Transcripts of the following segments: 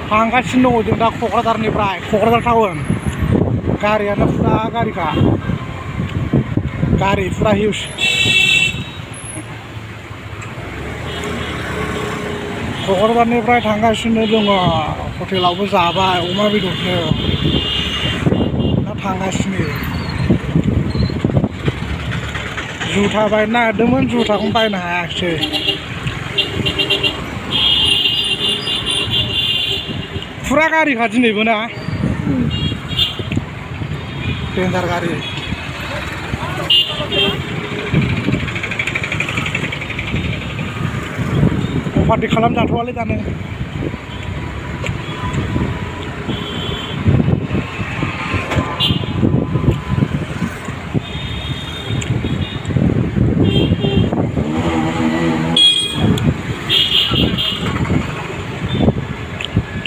थांगासिनो दङ जों दा क'क्राझारनिफ्राय क'क्राझार टाउन गारियानो फुरा गारिखा गारि फुरा हिउज क'क्राझारनिफ्राय थांगासिनो दङ हटेलावबो जाबाय अमा बेदरखौ दा थांगासिनो जुथा बायनो नागिरदोंमोन जुथाखौनो बायनो हायाखिसै फुरा गारिखा दिनैबो ना डेन्जार गारि पार्टि खालामजाथ'वालै दानो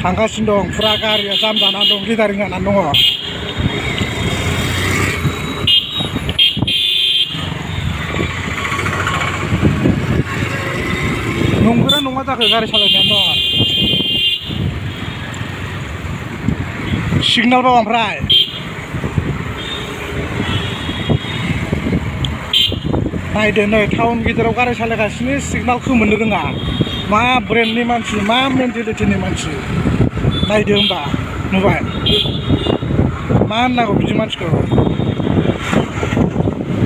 थांगासिनो दं फुरा गारिया जाम जानानै दं लिदारिं जानानै दङ नंगौना नङा जाखो गारि सालायनायानो सिगनाल बाव ओमफ्राय नायदो नै टाउन गिदिराव गारि सालायगासिनो सिगनालखौ मोननो रोङा मा ब्रेन्डनि मानसि मा मेन्टेलिटिनि मानसि नायदो होमबा नुबाय मा होननांगौ बिदि मानसिखौ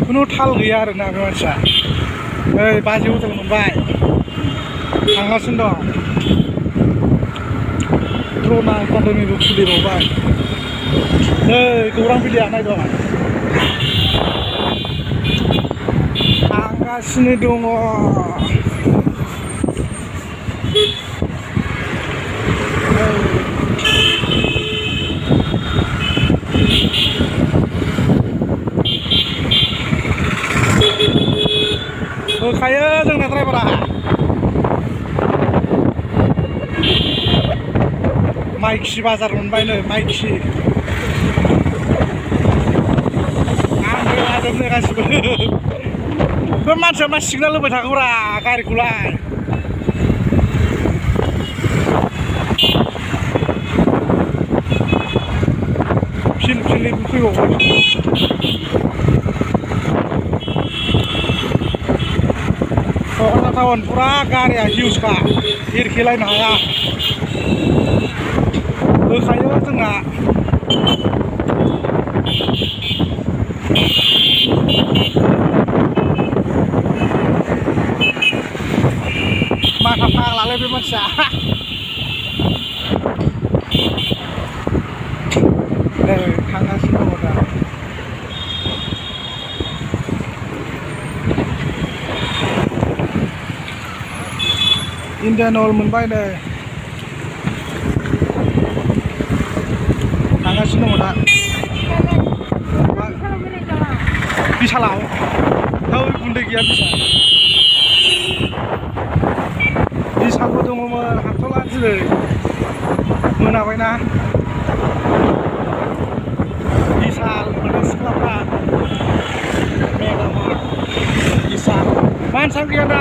खुनु थाल गैया आरोना बे मानसिया ओइ बाजै हटेल मोनबाय थांगासिनो दं द्र'ना एकाडेमिबो खुलिबावबाय नै गौरां बिलिया नायदों थांगासिनो दङ होखायो जोंना ड्राइभारा माइखि बाजार मोनबाय नै माइखि आंबो लाजोबनो गासिबो बे मानसिया मा सिगनाल होबाय थागौरा गारिखौलाय फिल फैबावबाय क'क्राझार टाउन फुरा गारिया हिउजखा एरखेलायनो हाया होखायो जोंना माथा फाग्लालै बे मानसिया थांगासिनो दङ दा इन्डियान अइल मोनबाय नै थांगासिनो दङ दा बिसालाव औ गुन्दै गैया बिसालबो दङमोन हाबथ'ला दिनै मोनाबायना बिसाल मोनो सिख्लाफ्रा मेगामार्ट बिसाल मानसियानो गैया दा